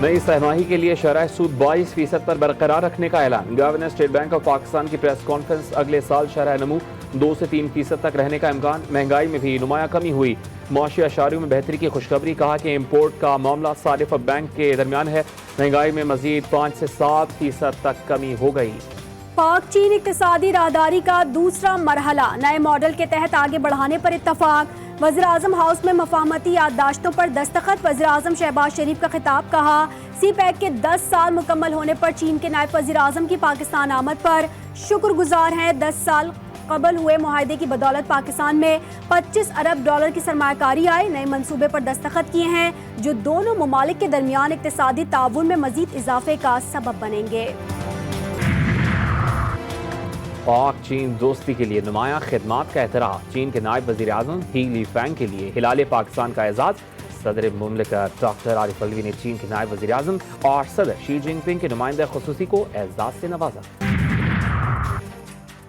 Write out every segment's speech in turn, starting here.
نئی سرماہی کے لیے شرح سود 22% پر برقرار رکھنے کا اعلان۔ Governor state bank of Pakistan کی پریس کانفرنس۔ اگلے سال شرح نمو 2 سے 3% تک رہنے کا امکان۔ مہنگائی میں بھی نمایاں کمی ہوئی۔ معاشی اشاریوں میں بہتری کی خوشخبری۔ کہا کہ امپورٹ کا معاملہ صارف اور بینک کے درمیان ہے۔ مہنگائی میں مزید 5 سے 7% تک کمی ہو گئی۔ پاک چین اقتصادی راہداری کا دوسرا مرحلہ نئے ماڈل کے تحت آگے بڑھانے پر اتفاق۔ وزیراعظم ہاؤس میں مفاہمتی یادداشتوں پر دستخط۔ وزیراعظم شہباز شریف کا خطاب۔ کہا سی پیک کے 10 سال مکمل ہونے پر چین کے نائب وزیراعظم کی پاکستان آمد پر شکر گزار ہیں۔ 10 سال قبل ہوئے معاہدے کی بدولت پاکستان میں $25 ارب کی سرمایہ کاری آئی۔ نئے منصوبے پر دستخط کیے ہیں جو دونوں ممالک کے درمیان اقتصادی تعاون میں مزید اضافے کا سبب بنیں گے۔ پاک چین دوستی کے لیے نمایاں خدمات کا اعتراف۔ چین کے نائب وزیر اعظم ہی لی فینگ کے لیے ہلال پاکستان کا اعزاز۔ صدر مملکت ڈاکٹر عارف الوی نے چین کے نائب وزیر اعظم اور صدر شی جن پنگ کے نمائندہ خصوصی کو اعزاز سے نوازا۔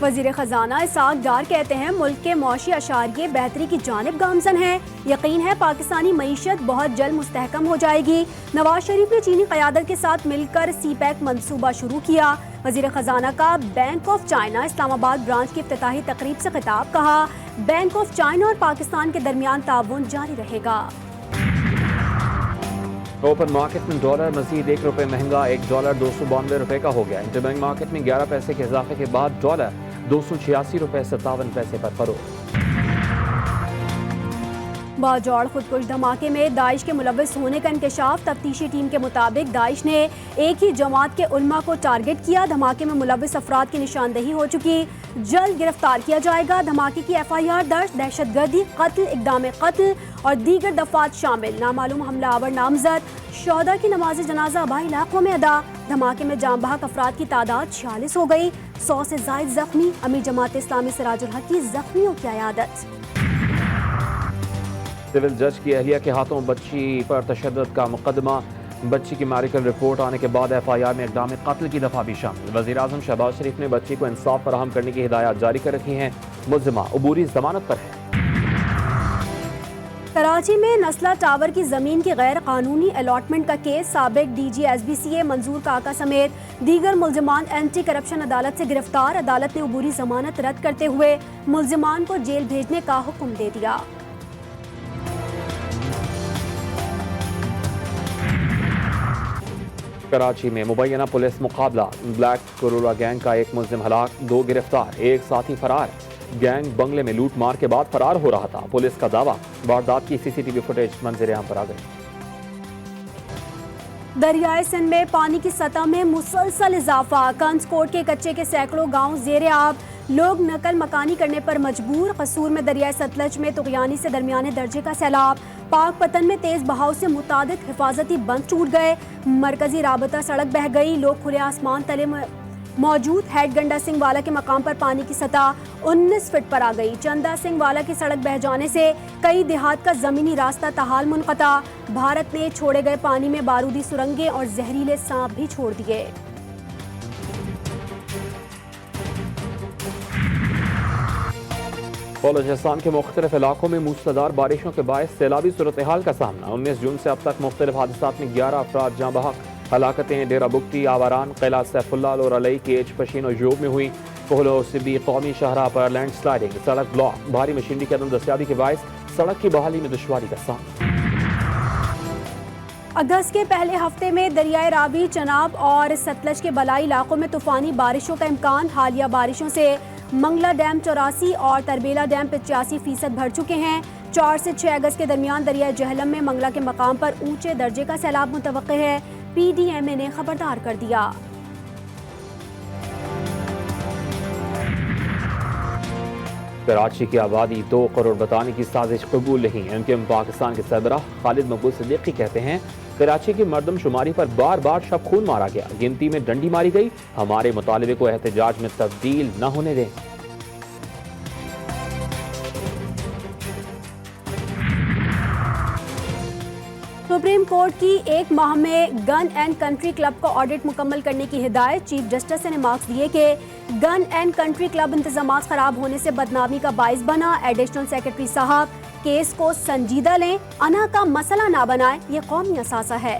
وزیر خزانہ اسحاق ڈار کہتے ہیں ملک کے معاشی اشاریے بہتری کی جانب گامزن ہیں۔ یقین ہے پاکستانی معیشت بہت جلد مستحکم ہو جائے گی۔ نواز شریف نے چینی قیادت کے ساتھ مل کر سی پیک منصوبہ شروع کیا۔ وزیر خزانہ کا بینک آف چائنا اسلام آباد برانچ کی افتتاحی تقریب سے خطاب۔ کہا بینک آف چائنا اور پاکستان کے درمیان تعاون جاری رہے گا۔ اوپن مارکیٹ میں ڈالر مزید $1 مہنگا۔ $1 $292 کا ہو گیا۔ انٹر بینک مارکیٹ میں 11 پیسے کے اضافے کے بعد ڈالر $286.57 پر فروخت۔ باجوڑ خودکش دھماکے میں داعش کے ملوث ہونے کا انکشاف۔ تفتیشی ٹیم کے مطابق داعش نے ایک ہی جماعت کے علماء کو ٹارگٹ کیا۔ دھماکے میں ملوث افراد کی نشاندہی ہو چکی، جلد گرفتار کیا جائے گا۔ دھماکے کی FIR درج۔ دہشت گردی، قتل، اقدام قتل اور دیگر دفعات شامل۔ نامعلوم حملہ آور نامزد۔ شہداء کی نماز جنازہ آبائی علاقوں میں ادا۔ دھماکے میں جاں بحق افراد کی تعداد 46 ہو گئی، 100 سے زائد زخمی۔ امیر جماعت اسلامی سراج الحق کی زخمیوں کی عیادت۔ سول جج کی اہلیہ کے ہاتھوں بچی پر تشدد کا مقدمہ۔ بچی کی میڈیکل رپورٹ آنے کے بعد FIR میں اقدام قتل کی دفعہ بھی شامل۔ وزیراعظم شہباز شریف نے بچی کو انصاف فراہم کرنے کی ہدایات جاری کر رکھی ہیں۔ ملزمہ عبوری ضمانت پر ہے۔ کراچی میں نسلہ ٹاور کی زمین کی غیر قانونی الاٹمنٹ کا کیس۔ سابق DG SBCA منظور کاکا سمیت دیگر ملزمان اینٹی کرپشن عدالت سے گرفتار۔ عدالت نے عبوری ضمانت رد کرتے ہوئے ملزمان کو جیل بھیجنے کا حکم دے دیا۔ کراچی میں مبینہ پولیس مقابلہ۔ بلیک کرولا گینگ کا ایک ملزم ہلاک، 2 گرفتار، ایک ساتھی فرار۔ گینگ بنگلے میں لوٹ مار کے بعد فرار ہو رہا تھا۔ پولیس کا دعویٰ واردات کی CCTV فوٹیج منظر عام پر آ گئی۔ دریائے سندھ میں پانی کی سطح میں مسلسل اضافہ۔ کنز کوٹ کے کچے کے سینکڑوں گاؤں زیر آب۔ لوگ نقل مکانی کرنے پر مجبور۔ قصور میں دریائے ستلج میں طغیانی سے درمیانے درجے کا سیلاب۔ پاک پتن میں تیز بہاؤ سے متعدد حفاظتی بند ٹوٹ گئے۔ مرکزی رابطہ سڑک بہہ گئی۔ لوگ کھلے آسمان تلے موجود۔ ہیڈ گنڈا سنگھ والا کے مقام پر پانی کی سطح 19 فٹ پر آ گئی۔ چندا سنگھ والا کی سڑک بہہ جانے سے کئی دیہات کا زمینی راستہ تاحال منقطع۔ بھارت نے چھوڑے گئے پانی میں بارودی سرنگیں اور زہریلے سانپ بھی چھوڑ دیے۔ بلوچستان کے مختلف علاقوں میں موسلادھار بارشوں کے باعث سیلابی صورتحال کا سامنا۔ 19 جون سے اب تک مختلف حادثات میں 11 افراد جاں بحق۔ ہلاکتیں ڈیرہ بگٹی، آواران، قلعہ سیف اللہ اور علی کے ایچ پشین و جوب میں ہوئی۔ کوہلو سبی قومی شاہراہ پر لینڈ سلائیڈنگ، سڑک بلاک۔ بھاری مشینری کی عدم دستیابی کے باعث سڑک کی بحالی میں دشواری کا سامنا۔ اگست کے پہلے ہفتے میں دریائے راوی، چناب اور ستلج کے بالائی علاقوں میں طوفانی بارشوں کا امکان۔ حالیہ بارشوں سے منگلہ ڈیم 84 اور تربیلا ڈیم 85% بھر چکے ہیں۔ 4 سے 6 اگست کے درمیان دریائے جہلم میں منگلہ کے مقام پر اونچے درجے کا سیلاب متوقع ہے۔ PDMA نے خبردار کر دیا۔ کراچی کی آبادی 2 کروڑ بتانے کی سازش قبول نہیں۔ MKM پاکستان کے سربراہ خالد مقبول صدیقی کہتے ہیں کراچی کی مردم شماری پر بار بار شب خون مارا گیا، گنتی میں ڈنڈی ماری گئی۔ ہمارے مطالبے کو احتجاج میں تبدیل نہ ہونے دیں۔ سپریم کورٹ کی 1 ماہ میں گن اینڈ کنٹری کلب کا آڈٹ مکمل کرنے کی ہدایت۔ چیف جسٹس نے مارکس دیے کہ گن اینڈ کنٹری کلب انتظامات خراب ہونے سے بدنامی کا باعث بنا۔ ایڈیشنل سیکرٹری صاحب کیس کو سنجیدہ لیں، انا کا مسئلہ نہ بنائیں، یہ قومی اثاثہ ہے۔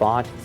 5